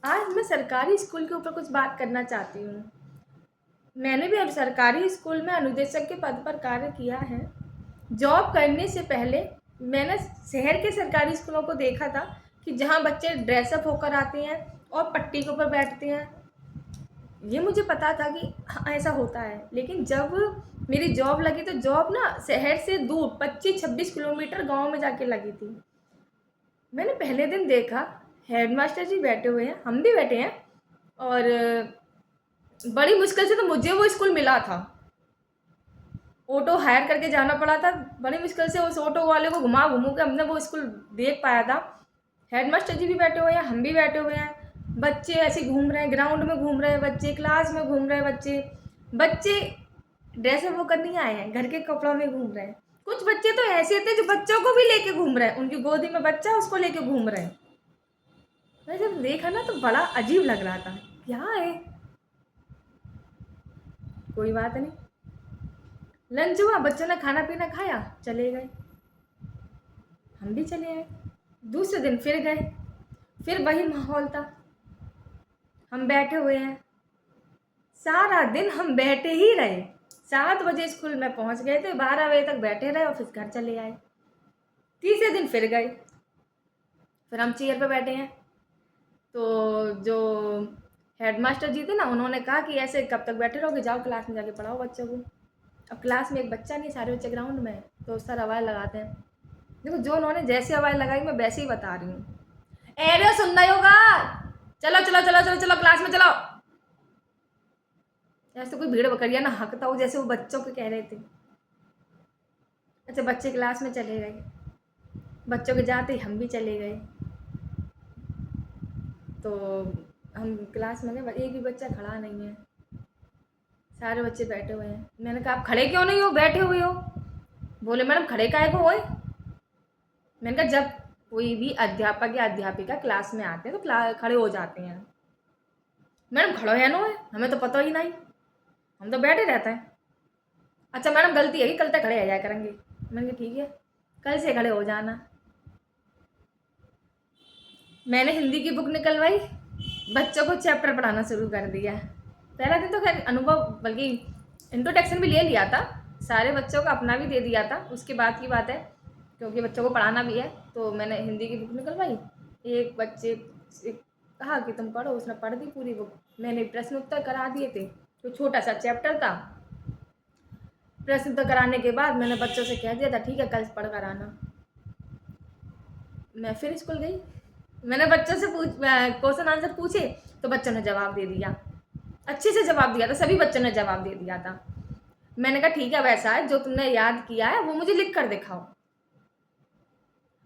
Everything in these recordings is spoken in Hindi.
आज मैं सरकारी स्कूल के ऊपर कुछ बात करना चाहती हूँ। मैंने भी अब सरकारी स्कूल में अनुदेशक के पद पर कार्य किया है। जॉब करने से पहले मैंने शहर के सरकारी स्कूलों को देखा था कि जहाँ बच्चे ड्रेसअप होकर आते हैं और पट्टी के ऊपर बैठते हैं। ये मुझे पता था कि हाँ, ऐसा होता है। लेकिन जब मेरी जॉब लगी तो जॉब ना शहर से दूर 25-26 किलोमीटर गाँव में जाके लगी थी। मैंने पहले दिन देखा हेडमास्टर जी बैठे हुए हैं, हम भी बैठे हैं और बड़ी मुश्किल से तो मुझे वो स्कूल मिला था। ऑटो हायर करके जाना पड़ा था। बड़ी मुश्किल से उस ऑटो वाले को घुमा घुमू के हमने वो स्कूल देख पाया था। हेडमास्टर जी भी बैठे हुए हैं, हम भी बैठे हुए हैं। बच्चे ऐसे घूम रहे हैं, ग्राउंड में घूम रहे हैं बच्चे, क्लास में घूम रहे हैं बच्चे। बच्चे ड्रेसअप होकर नहीं आए हैं, घर के कपड़ों में घूम रहे हैं। कुछ बच्चे तो ऐसे थे जो बच्चों को भी लेके घूम रहे हैं, उनकी गोदी में बच्चा उसको लेके घूम रहे हैं। मैंने जब देखा ना तो बड़ा अजीब लग रहा था, क्या है। कोई बात नहीं। लंच हुआ, बच्चों ने खाना पीना खाया, चले गए। हम भी चले आए। दूसरे दिन फिर गए, फिर वही माहौल था। हम बैठे हुए हैं, सारा दिन हम बैठे ही रहे। 7 बजे स्कूल में पहुंच गए थे, 12 बजे तक बैठे रहे और फिर घर चले आए। तीसरे दिन फिर गए, फिर हम चेयर पे बैठे हैं। तो जो हेडमास्टर जी थे ना, उन्होंने कहा कि ऐसे कब तक बैठे रहोगे, जाओ क्लास में जाके पढ़ाओ बच्चों को। अब क्लास में एक बच्चा नहीं, सारे बच्चे ग्राउंड में हैं, तो सर आवाज़ लगाते हैं। देखो, जो उन्होंने जैसी आवाज़ लगाई मैं वैसे ही बता रही हूँ। एरे सुन रही होगा, चलो चलो चलो चलो चलो क्लास में चलो। ऐसे कोई भीड़ बकरिया ना हकता हो जैसे वो बच्चों को कह रहे थे। अच्छा, बच्चे क्लास में चले गए। बच्चों के जाते ही हम भी चले गए। तो हम क्लास में गए, एक भी बच्चा खड़ा नहीं है, सारे बच्चे बैठे हुए हैं। मैंने कहा आप खड़े क्यों नहीं हो, बैठे हुए हो। बोले मैडम खड़े काहे को होए। मैंने कहा जब कोई भी अध्यापक या अध्यापिका क्लास में आते हैं तो खड़े हो जाते हैं। मैडम खड़ो है नो है, हमें तो पता ही नहीं, हम तो बैठे रहते हैं। अच्छा मैडम गलती है कि कल तक खड़े आ जाया करेंगे। मैंने कहा ठीक है, कल से खड़े हो जाना। मैंने हिंदी की बुक निकलवाई, बच्चों को चैप्टर पढ़ाना शुरू कर दिया। पहला दिन तो खैर अनुभव, बल्कि इंट्रोडक्शन भी ले लिया था, सारे बच्चों को अपना भी दे दिया था। उसके बाद की बात है, क्योंकि बच्चों को पढ़ाना भी है, तो मैंने हिंदी की बुक निकलवाई। एक बच्चे से कहा कि तुम पढ़ो, उसने पढ़ दी पूरी बुक। मैंने प्रश्न उत्तर करा दिए थे, तो छोटा सा चैप्टर था। प्रश्न उत्तर कराने के बाद मैंने बच्चों से कह दिया था ठीक है कल पढ़ कर आना। मैं फिर स्कूल गई, मैंने बच्चों से क्वेश्चन आंसर पूछे, तो बच्चों ने जवाब दे दिया, अच्छे से जवाब दिया था, सभी बच्चों ने जवाब दे दिया था। मैंने कहा ठीक है वैसा है, जो तुमने याद किया है वो मुझे लिख कर दिखाओ।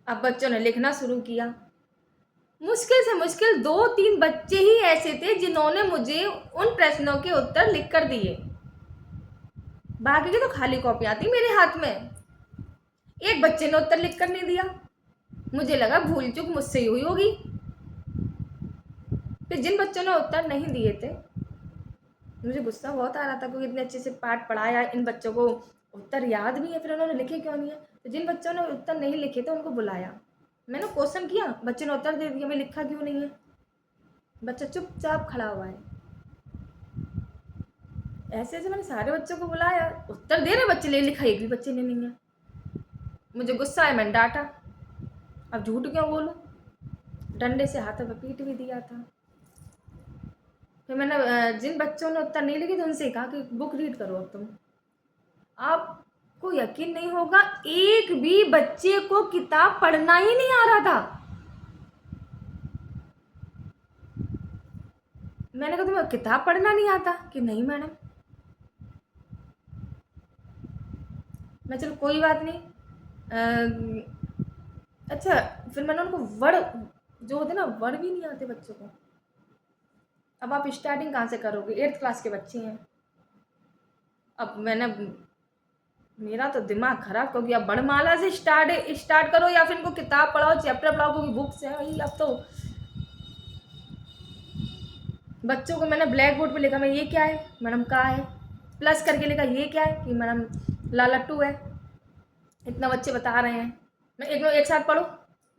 अब बच्चों ने लिखना शुरू किया। मुश्किल से मुश्किल 2-3 बच्चे ही ऐसे थे जिन्होंने मुझे उन प्रश्नों के उत्तर लिख कर दिए, बाकी की तो खाली कॉपियां थी मेरे हाथ में। एक बच्चे ने उत्तर लिख कर नहीं दिया, मुझे लगा भूल चूक मुझसे ही हुई होगी। फिर जिन बच्चों ने उत्तर नहीं दिए थे, मुझे गुस्सा बहुत आ रहा था, क्योंकि इतने अच्छे से पाठ पढ़ाया, इन बच्चों को उत्तर याद भी है, फिर उन्होंने लिखे क्यों नहीं है। तो जिन बच्चों ने उत्तर नहीं लिखे थे उनको बुलाया, मैंने क्वेश्चन किया, बच्चे ने उत्तर दे दिया, मैं लिखा क्यों नहीं है। बच्चा चुपचाप खड़ा हुआ है। ऐसे ऐसे मैंने सारे बच्चों को बुलाया, उत्तर दे रहे बच्चे, ले लिखा एक भी बच्चे ने नहीं है। मुझे गुस्सा आया, मैंने डांटा, अब झूठ क्यों बोलूं। डंडे से हाथों पर पीट भी दिया था। फिर मैंने जिन बच्चों ने उत्तर नहीं लिखे थे उनसे कहा कि बुक रीड करो अब तुम। आपको यकीन नहीं होगा, एक भी बच्चे को किताब पढ़ना ही नहीं आ रहा था। मैंने कहा तुम्हें किताब पढ़ना नहीं आता, कि नहीं मैडम। मैं चलो कोई बात नहीं। अच्छा, फिर मैंने उनको वर्ड जो होते ना, वर्ड भी नहीं आते बच्चों को। अब आप स्टार्टिंग कहाँ से करोगे, 8th क्लास के बच्चे हैं। अब मैंने, मेरा तो दिमाग खराब, क्योंकि अब वर्णमाला से स्टार्ट करो या फिर इनको किताब पढ़ाओ, चैप्टर पढ़ाओ, क्योंकि बुक्स है भाई। अब तो बच्चों को मैंने ब्लैक बोर्ड पे लिखा, मैं ये क्या है मैडम, कहा है प्लस करके लिखा, ये क्या है कि मैडम लालट्टू है। इतना बच्चे बता रहे हैं, मैं एक साथ पढ़ो,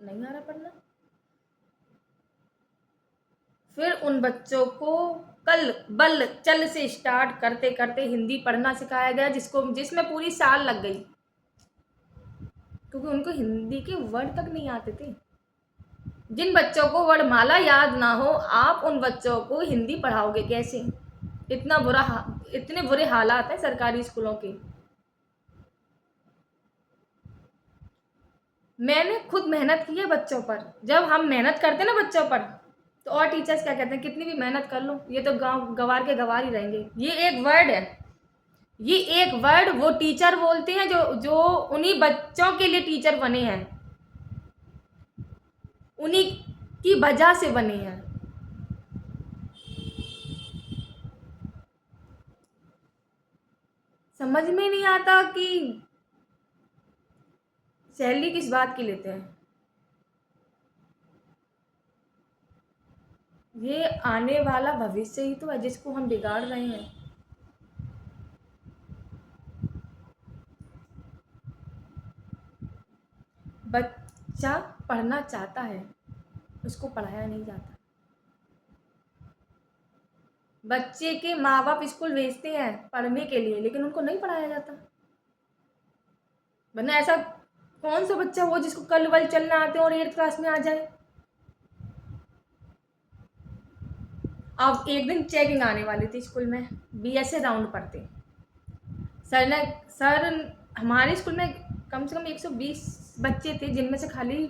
नहीं आ रहा पढ़ना। फिर उन बच्चों को कल बल चल से स्टार्ट करते करते हिंदी पढ़ना सिखाया गया, जिसमें पूरी साल लग गई, क्योंकि उनको हिंदी के वर्ड तक नहीं आते थे। जिन बच्चों को वर्णमाला याद ना हो, आप उन बच्चों को हिंदी पढ़ाओगे कैसे? इतने बुरे हालात हैं सरकारी स्कूलों के। मैंने खुद मेहनत की है बच्चों पर। जब हम मेहनत करते हैं ना बच्चों पर, तो और टीचर्स क्या कहते हैं, कितनी भी मेहनत कर लो, ये तो गाँव गँवार के गँवार ही रहेंगे। ये एक वर्ड है, ये एक वर्ड वो टीचर बोलते हैं जो जो उन्हीं बच्चों के लिए टीचर बने हैं, उन्हीं की वजह से बने हैं। समझ में नहीं आता कि सैलरी किस बात की लेते हैं। ये आने वाला भविष्य ही तो है जिसको हम बिगाड़ रहे हैं। बच्चा पढ़ना चाहता है, उसको पढ़ाया नहीं जाता। बच्चे के माँ बाप स्कूल भेजते हैं पढ़ने के लिए, लेकिन उनको नहीं पढ़ाया जाता। वरना ऐसा कौन सा बच्चा हो जिसको कल वल चलना आते और 8th क्लास में आ जाए। अब एक दिन चेकिंग आने वाली थी स्कूल में, बीएसए राउंड पढ़ते। सर हमारे स्कूल में कम से कम 120 बच्चे थे, जिनमें से खाली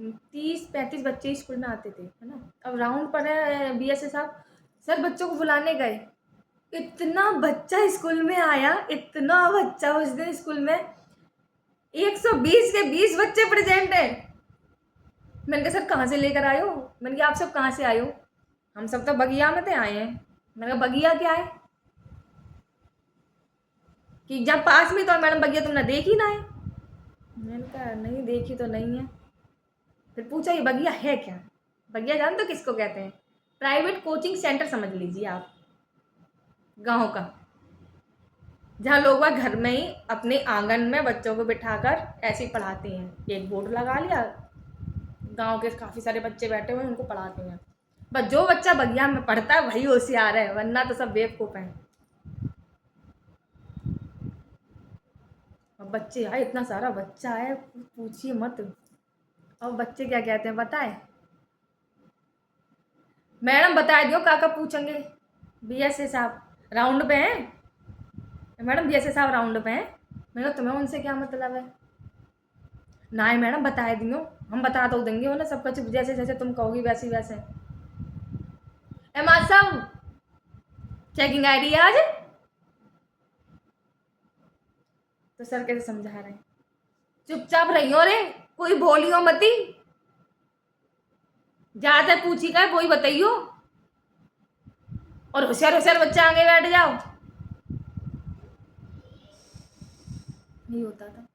30-35 बच्चे स्कूल में आते थे, है ना। अब राउंड पर है बीएसए साहब, सर बच्चों को बुलाने गए। इतना बच्चा स्कूल में आया, इतना बच्चा उस दिन स्कूल में, 120 के 20 बच्चे प्रेजेंट हैं। मैंने कहा सर कहाँ से लेकर आए हो? मैंने कहा आप सब कहाँ से आए हो? हम सब तो बगिया में थे आए हैं। मैंने कहा बगिया क्या है? कि जब पास में तो मैडम बगिया तुमने देखी ना है। मैंने कहा नहीं देखी तो नहीं है। फिर पूछा ये बगिया है क्या? बगिया जान तो किसको कहते हैं? प्राइवेट कोचिंग सेंटर समझ लीजिए आप, गांव का, जहाँ लोग वह घर में ही अपने आंगन में बच्चों को बिठाकर ऐसे ही पढ़ाते हैं। एक बोर्ड लगा लिया, गांव के काफ़ी सारे बच्चे बैठे हुए हैं, उनको पढ़ाते हैं। बस जो बच्चा बगिया में पढ़ता है वही होशियार है, वरना तो सब बेवकूफ़ हैं। अब बच्चे आए, इतना सारा बच्चा है पूछिए मत। अब बच्चे क्या कहते हैं बताए? मैडम बता दियो काका पूछेंगे, बीएसए साहब राउंड पे हैं। मैडम बीएसए साहब राउंड पे हैं। मैंने कहा तुम्हें उनसे क्या मतलब है? ना ही मैडम बताए दियो, हम बता तो देंगे वो ना सब कुछ, जैसे जैसे तुम कहोगी वैसे वैसे। एमा साहब चेकिंग आई रही है आज, तो सर कैसे समझा रहे हैं, चुपचाप रहियो रे, कोई बोलियो मती, ज्यादा पूछी का वही बताइयो, और होशियार होशियार बच्चा आगे बैठ जाओ। नहीं होता था।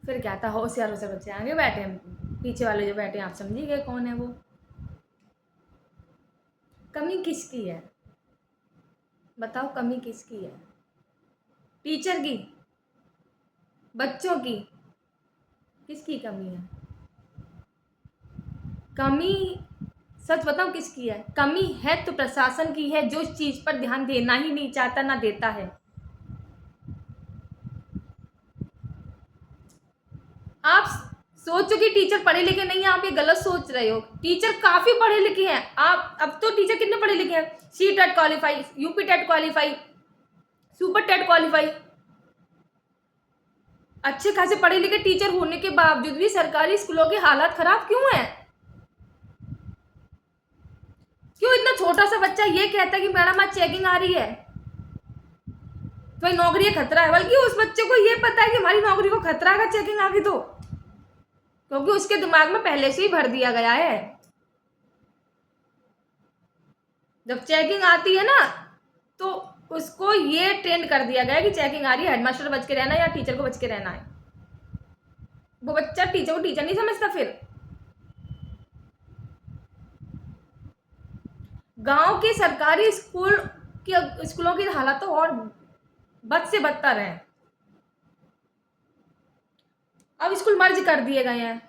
फिर क्या था, होशियार होशियार बच्चे आगे बैठे हैं, पीछे वाले जो बैठे हैं आप समझी गए कौन है वो। कमी किसकी है बताओ? कमी किसकी है? टीचर की? बच्चों की? किसकी कमी है? कमी सच बताऊं किसकी है? कमी है तो प्रशासन की है, जो इस चीज पर ध्यान देना ही नहीं चाहता, ना देता है। आप सोचो कि टीचर पढ़े लिखे नहीं है, आप ये गलत सोच रहे हो। टीचर काफी पढ़े लिखे हैं। आप अब तो टीचर कितने पढ़े लिखे हैं? C TET qualify, UP TET qualify, super TET qualify, अच्छे खासे पढ़े लिखे टीचर होने के बावजूद भी सरकारी स्कूलों की हालत खराब क्यों है? क्यों इतना छोटा सा बच्चा ये कहता है कि मैडम आज चेकिंग आ रही है, तो नौकरी खतरा है? बल्कि उस बच्चे को ये पता है कि हमारी नौकरी को खतरा है चेकिंग आ गई तो, क्योंकि उसके दिमाग में पहले से ही भर दिया गया है। जब चेकिंग आती है ना, तो उसको ये ट्रेंड कर दिया गया है कि चेकिंग आ रही है, हेडमास्टर बच के रहना है या टीचर को बच के रहना है। वो बच्चा टीचर को टीचर नहीं समझता। फिर गांव के सरकारी स्कूलों की हालत तो और बद से बदतर है। अब स्कूल मर्ज कर दिए गए हैं।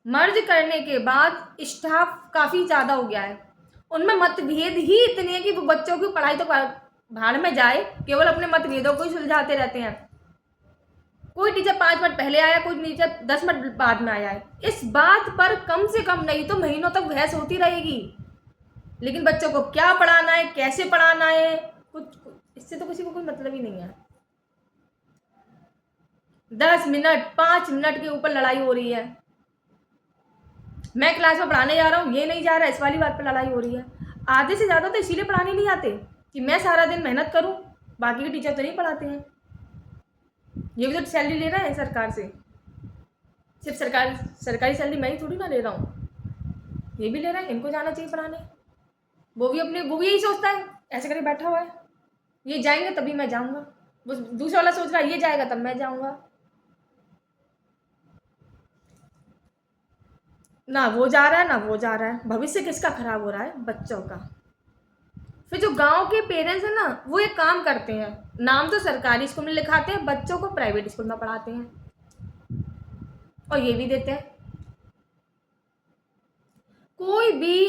मर्ज करने के बाद स्टाफ काफ़ी ज़्यादा हो गया है, उनमें मतभेद ही इतने हैं कि वो बच्चों की पढ़ाई तो भाड़ में जाए, केवल अपने मतभेदों को ही सुलझाते रहते हैं। कोई टीचर 5 मिनट पहले आया, कोई टीचर 10 मिनट बाद में आया है। इस बात पर कम से कम नहीं तो महीनों तक बहस होती रहेगी, लेकिन बच्चों को क्या पढ़ाना है, कैसे पढ़ाना है, कुछ इससे तो किसी को कोई मतलब ही नहीं है। 10 मिनट 5 मिनट के ऊपर लड़ाई हो रही है। मैं क्लास में पढ़ाने जा रहा हूँ, ये नहीं जा रहा है, इस वाली बात पर लड़ाई हो रही है। आधे से ज़्यादा तो इसीलिए पढ़ाने नहीं आते कि मैं सारा दिन मेहनत करूँ, बाकी के टीचर तो नहीं पढ़ाते हैं। ये भी तो सैलरी ले रहा है सरकार से, सिर्फ सरकारी सैलरी मैं ही थोड़ी ना ले रहा हूँ, ये भी ले रहा है, इनको जाना चाहिए पढ़ाने। वो भी यही सोचता है, ऐसे करके बैठा हुआ है, ये जाएंगे तभी मैं जाऊँगा। वो दूसरा वाला सोच रहा है ये जाएगा तब मैं जाऊँगा। ना वो जा रहा है ना वो जा रहा है, भविष्य किसका खराब हो रहा है? बच्चों का। फिर जो गांव के पेरेंट्स हैं ना, वो एक काम करते हैं, नाम तो सरकारी स्कूल में लिखाते हैं, बच्चों को प्राइवेट स्कूल में पढ़ाते हैं और ये भी देते हैं। कोई भी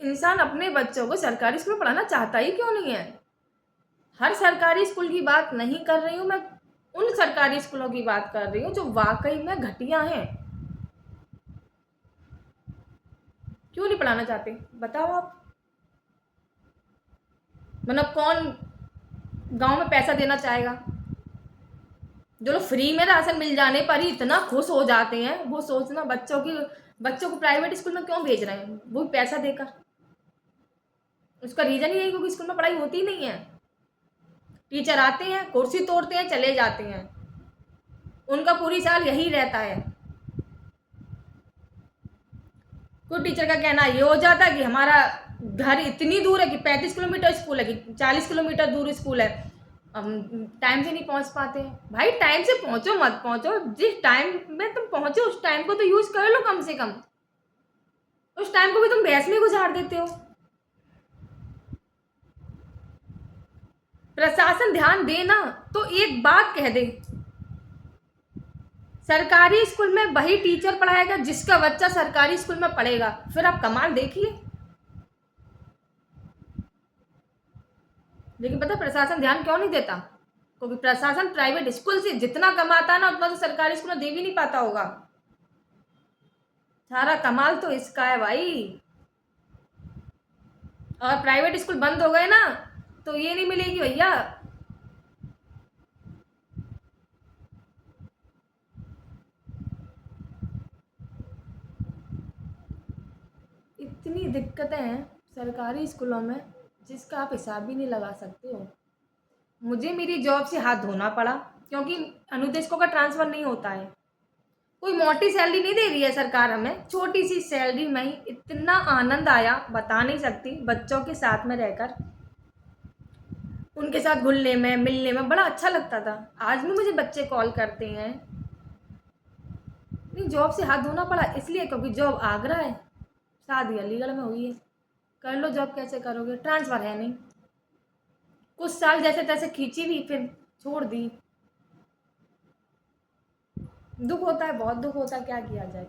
इंसान अपने बच्चों को सरकारी स्कूल में पढ़ाना चाहता ही क्यों नहीं है? हर सरकारी स्कूल की बात नहीं कर रही हूँ मैं, उन सरकारी स्कूलों की बात कर रही हूँ जो वाकई में घटिया हैं। क्यों नहीं पढ़ाना चाहते बताओ आप? मतलब कौन गांव में पैसा देना चाहेगा? जो लोग फ्री में राशन मिल जाने पर ही इतना खुश हो जाते हैं, वो सोचना बच्चों को प्राइवेट स्कूल में क्यों भेज रहे हैं, वो भी पैसा देकर। उसका रीज़न ही है क्योंकि स्कूल में पढ़ाई होती नहीं है। टीचर आते हैं, कुर्सी तोड़ते हैं, चले जाते हैं, उनका पूरी साल यही रहता है। कोई टीचर का कहना ये हो जाता है कि हमारा घर इतनी दूर है कि 35 किलोमीटर स्कूल है कि 40 किलोमीटर दूर स्कूल है, हम टाइम से नहीं पहुंच पाते। भाई टाइम से पहुंचो मत पहुंचो, जिस टाइम में तुम पहुंचो उस टाइम को तो यूज कर लो कम से कम। उस टाइम को भी तुम बहस में गुजार देते हो। प्रशासन ध्यान दे ना तो एक बात कह दे, सरकारी स्कूल में वही टीचर पढ़ाएगा जिसका बच्चा सरकारी स्कूल में पढ़ेगा, फिर आप कमाल देखिए। लेकिन पता प्रशासन ध्यान क्यों नहीं देता? क्योंकि प्रशासन प्राइवेट स्कूल से जितना कमाता है ना उतना तो सरकारी स्कूल में दे भी नहीं पाता होगा। सारा कमाल तो इसका है भाई। और प्राइवेट स्कूल बंद हो गए ना तो ये नहीं मिलेगी भैया, इतनी दिक्कतें हैं सरकारी स्कूलों में जिसका आप हिसाब भी नहीं लगा सकते हो। मुझे मेरी जॉब से हाथ धोना पड़ा क्योंकि अनुदेशकों का ट्रांसफ़र नहीं होता है। कोई मोटी सैलरी नहीं दे रही है सरकार हमें, छोटी सी सैलरी में ही इतना आनंद आया बता नहीं सकती। बच्चों के साथ में रहकर उनके साथ घुलने में मिलने में बड़ा अच्छा लगता था। आज भी मुझे बच्चे कॉल करते हैं। नहीं जॉब से हाथ धोना पड़ा इसलिए क्योंकि जॉब आगरा है, शादी अलीगढ़ में हुई है, कर लो जॉब कैसे करोगे, ट्रांसफ़र है नहीं। कुछ साल जैसे तैसे खींची भी फिर छोड़ दी। दुख होता है, बहुत दुख होता है, क्या किया जाए।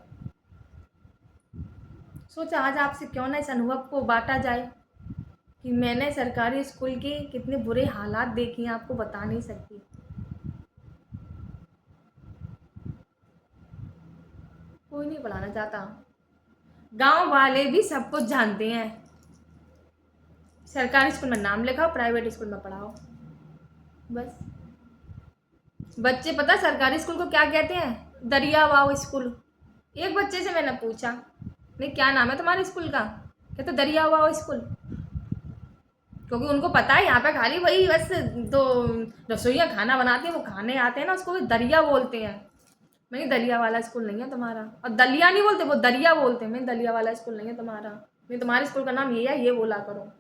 सोचा आज आपसे क्यों ना इस अनुभव को बांटा जाए कि मैंने सरकारी स्कूल के कितने बुरे हालात देखे हैं, आपको बता नहीं सकती। कोई नहीं पढ़ाना चाहता, गांव वाले भी सब कुछ जानते हैं। सरकारी स्कूल में नाम लिखाओ, प्राइवेट स्कूल में पढ़ाओ, बस। बच्चे पता सरकारी स्कूल को क्या कहते हैं? दरियावाव स्कूल। एक बच्चे से मैंने पूछा, नहीं क्या नाम है तुम्हारे स्कूल का? कहते दरियावाव स्कूल। क्योंकि उनको पता है यहाँ पे खाली वही बस दो रसोइयाँ खाना बनाती हैं, वो खाने आते हैं ना, उसको भी दरिया बोलते हैं। मैं दलिया वाला स्कूल नहीं है तुम्हारा, और दलिया नहीं बोलते वो दरिया बोलते हैं। मैं दलिया वाला स्कूल नहीं है तुम्हारा, मैं तुम्हारे स्कूल का नाम ये है ये बोला करो।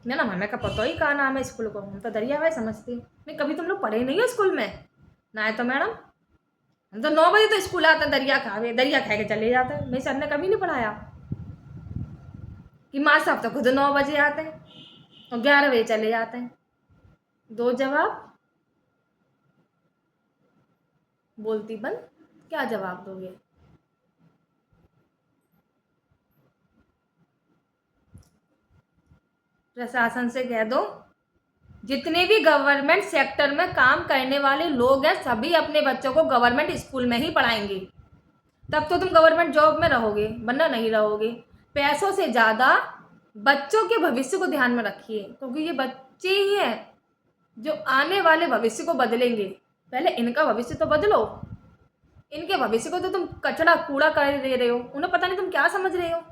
मैं ना हमें का पता ही कहा नाम है स्कूल को, हम तो दरिया वाला समझते। मैं कभी तुम लोग पढ़े नहीं हो स्कूल में ना? है तो मैडम हम तो 9 बजे तो स्कूल आते हैं, दरिया खा के चले जाते हैं। मेरे सर ने कभी नहीं पढ़ाया कि माँ साहब तो खुद 9 बजे आते हैं और 11 बजे चले जाते हैं। दो जवाब बोलती बंद क्या जवाब दोगे? प्रशासन से कह दो जितने भी गवर्नमेंट सेक्टर में काम करने वाले लोग हैं सभी अपने बच्चों को गवर्नमेंट स्कूल में ही पढ़ाएंगे। तब तो तुम गवर्नमेंट जॉब में रहोगे, वरना नहीं रहोगे। पैसों से ज़्यादा बच्चों के भविष्य को ध्यान में रखिए, क्योंकि ये बच्चे ही हैं जो आने वाले भविष्य को बदलेंगे। पहले इनका भविष्य तो बदलो। इनके भविष्य को तो तुम कचड़ा कूड़ा कर दे रहे हो, उन्हें पता नहीं तुम क्या समझ रहे हो।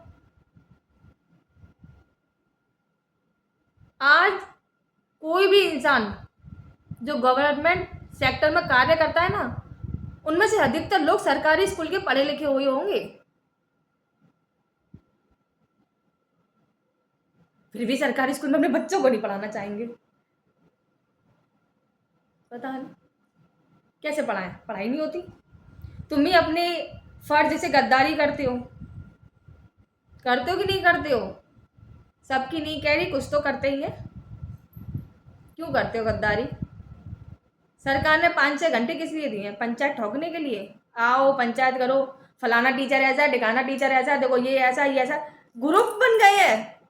आज कोई भी इंसान जो गवर्नमेंट सेक्टर में कार्य करता है ना, उनमें से अधिकतर लोग सरकारी स्कूल के पढ़े लिखे हुए होंगे। फिर भी सरकारी स्कूल में अपने बच्चों को नहीं पढ़ाना चाहेंगे। पता नहीं कैसे पढ़ाएं, पढ़ाई नहीं होती। तुम ही अपने फर्ज से गद्दारी करते हो कि नहीं करते हो? सबकी नहीं कह रही, कुछ तो करते ही है। क्यों करते हो गद्दारी? सरकार ने 5-6 घंटे किस लिए दिए हैं? पंचायत ठोकने के लिए। आओ पंचायत करो, फलाना टीचर ऐसा, ढिकाना टीचर ऐसा, देखो ये ऐसा। ग्रुप बन गए हैं,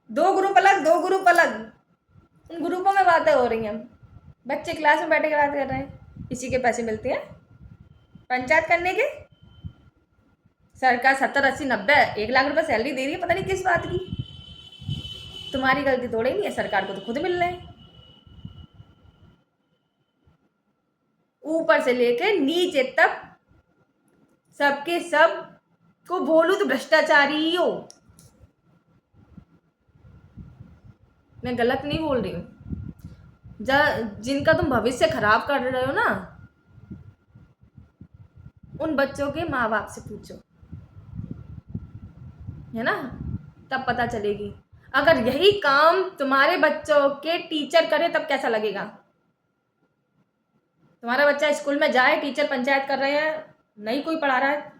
2 ग्रुप अलग। उन ग्रुपों में बातें हो रही हैं। बच्चे क्लास में बैठे के बात कर रहे हैं। इसी के पैसे मिलते हैं पंचायत करने के। सरकार 70-80-90 1 लाख रुपए सैलरी दे रही है, पता नहीं किस बात की। तुम्हारी गलती थोड़ी नहीं है, सरकार को तो खुद मिल रहे हैं। ऊपर से लेके नीचे तक सबके सब को बोलूं तो भ्रष्टाचारी ही हो। मैं गलत नहीं बोल रही हूँ। जिनका तुम भविष्य खराब कर रहे हो ना, उन बच्चों के माँ बाप से पूछो, है ना? तब पता चलेगी। अगर यही काम तुम्हारे बच्चों के टीचर करे तब कैसा लगेगा? तुम्हारा बच्चा स्कूल में जाए, टीचर पंचायत कर रहे हैं, नहीं कोई पढ़ा रहा है,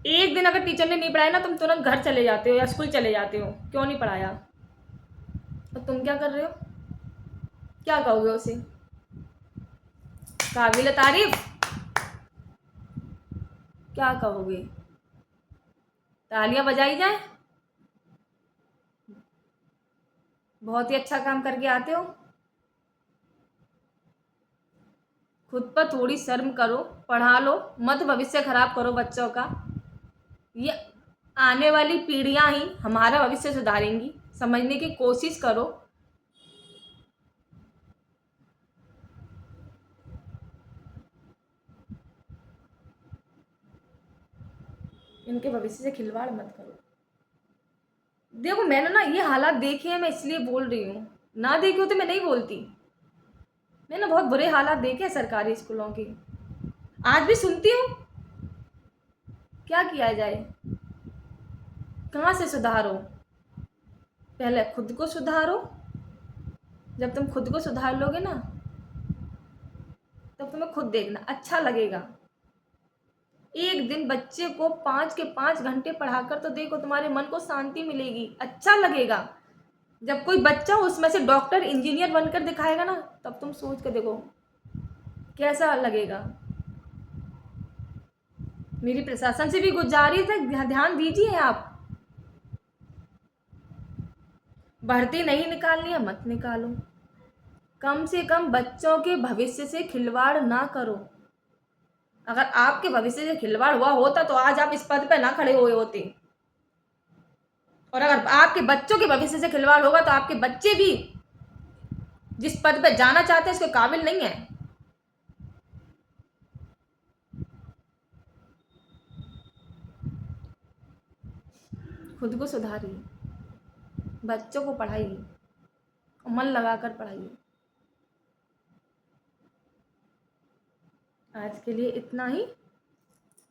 एक दिन अगर टीचर ने नहीं पढ़ाया ना, तुम तुरंत घर चले जाते हो या स्कूल चले जाते हो, क्यों नहीं पढ़ाया? तो तुम क्या कर रहे हो? क्या कहोगे उसे? काबिल तारीफ? क्या कहोगे? तालियां बजाई जाए? बहुत ही अच्छा काम करके आते हो। खुद पर थोड़ी शर्म करो, पढ़ा लो मत, भविष्य खराब करो बच्चों का। ये आने वाली पीढ़ियां ही हमारा भविष्य सुधारेंगी, समझने की कोशिश करो। इनके भविष्य से खिलवाड़ मत करो। देखो मैंने ना ये हालात देखे हैं, मैं इसलिए बोल रही हूँ। ना देखे हो तो मैं नहीं बोलती। मैंने बहुत बुरे हालात देखे हैं सरकारी स्कूलों के, आज भी सुनती हूँ। क्या किया जाए? कहाँ से सुधारो? पहले खुद को सुधारो। जब तुम खुद को सुधार लोगे ना, तब तुम्हें खुद देखना अच्छा लगेगा। एक दिन बच्चे को 5 के 5 घंटे पढ़ाकर तो देखो, तुम्हारे मन को शांति मिलेगी, अच्छा लगेगा। जब कोई बच्चा उसमें से डॉक्टर इंजीनियर बनकर दिखाएगा ना, तब तुम सोच कर देखो कैसा लगेगा। मेरी प्रशासन से भी गुजारिश है, ध्यान दीजिए आप। भर्ती नहीं निकालनी है मत निकालो, कम से कम बच्चों के भविष्य से खिलवाड़ ना करो। अगर आपके भविष्य से खिलवाड़ हुआ होता तो आज आप इस पद पे ना खड़े हुए होते। और अगर आपके बच्चों के भविष्य से खिलवाड़ होगा तो आपके बच्चे भी जिस पद पे जाना चाहते हैं उसके काबिल नहीं है। खुद को सुधारिए, बच्चों को पढ़ाइए, मन लगाकर पढ़ाइए। आज के लिए इतना ही।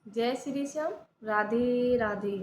जय श्री श्याम, राधे राधे।